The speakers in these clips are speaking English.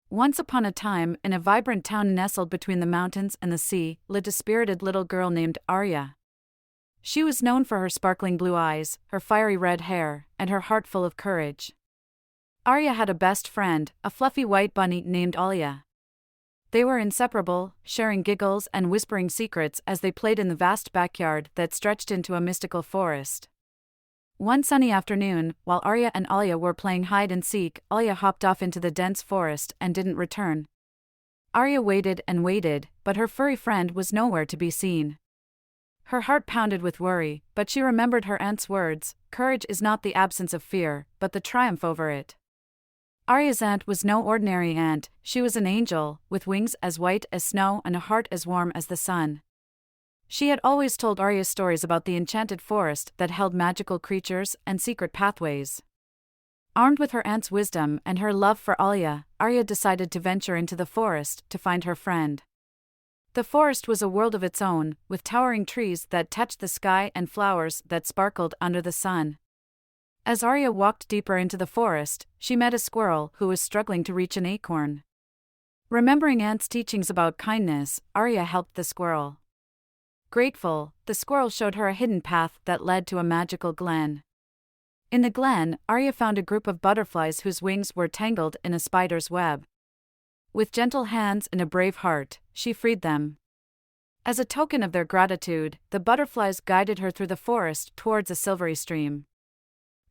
Once upon a time, in a vibrant town nestled between the mountains and the sea, lived a spirited little girl named Arya. She was known for her sparkling blue eyes, her fiery red hair, and her heart full of courage. Arya had a best friend, a fluffy white bunny named Alya. They were inseparable, sharing giggles and whispering secrets as they played in the vast backyard that stretched into a mystical forest. One sunny afternoon, while Arya and Alya were playing hide and seek, Alya hopped off into the dense forest and didn't return. Arya waited and waited, but her furry friend was nowhere to be seen. Her heart pounded with worry, but she remembered her aunt's words: "Courage is not the absence of fear, but the triumph over it." Arya's aunt was no ordinary aunt, she was an angel, with wings as white as snow and a heart as warm as the sun. She had always told Arya stories about the enchanted forest that held magical creatures and secret pathways. Armed with her aunt's wisdom and her love for Alya, Arya decided to venture into the forest to find her friend. The forest was a world of its own, with towering trees that touched the sky and flowers that sparkled under the sun. As Arya walked deeper into the forest, she met a squirrel who was struggling to reach an acorn. Remembering Aunt's teachings about kindness, Arya helped the squirrel. Grateful, the squirrel showed her a hidden path that led to a magical glen. In the glen, Arya found a group of butterflies whose wings were tangled in a spider's web. With gentle hands and a brave heart, she freed them. As a token of their gratitude, the butterflies guided her through the forest towards a silvery stream.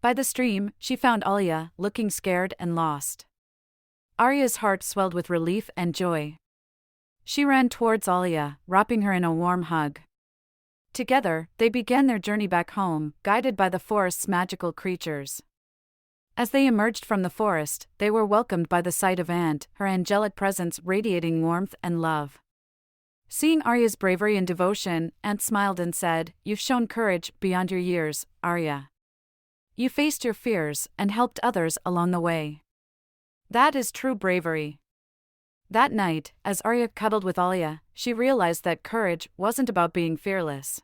By the stream, she found Alya, looking scared and lost. Arya's heart swelled with relief and joy. She ran towards Alya, wrapping her in a warm hug. Together, they began their journey back home, guided by the forest's magical creatures. As they emerged from the forest, they were welcomed by the sight of Aunt, her angelic presence radiating warmth and love. Seeing Arya's bravery and devotion, Aunt smiled and said, "You've shown courage beyond your years, Arya. You faced your fears and helped others along the way. That is true bravery." That night, as Arya cuddled with Alya, she realized that courage wasn't about being fearless.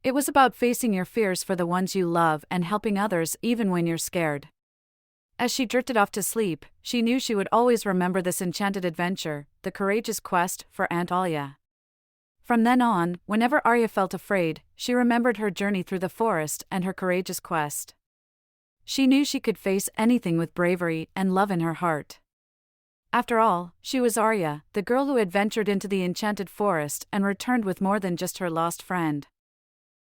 It was about facing your fears for the ones you love and helping others even when you're scared. As she drifted off to sleep, she knew she would always remember this enchanted adventure, the courageous quest for Aunt Alya. From then on, whenever Arya felt afraid, she remembered her journey through the forest and her courageous quest. She knew she could face anything with bravery and love in her heart. After all, she was Arya, the girl who had ventured into the enchanted forest and returned with more than just her lost friend.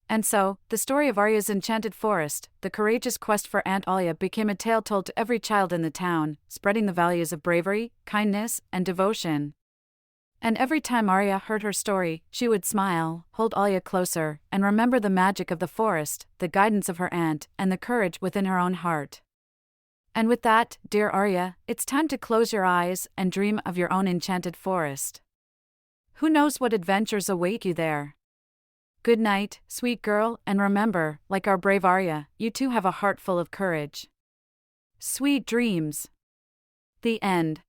And so, the story of Arya's enchanted forest, the courageous quest for Aunt Alya, became a tale told to every child in the town, spreading the values of bravery, kindness, and devotion. And every time Arya heard her story, she would smile, hold Alya closer, and remember the magic of the forest, the guidance of her aunt, and the courage within her own heart. And with that, dear Arya, it's time to close your eyes and dream of your own enchanted forest. Who knows what adventures await you there? Good night, sweet girl, and remember, like our brave Arya, you too have a heart full of courage. Sweet dreams. The end.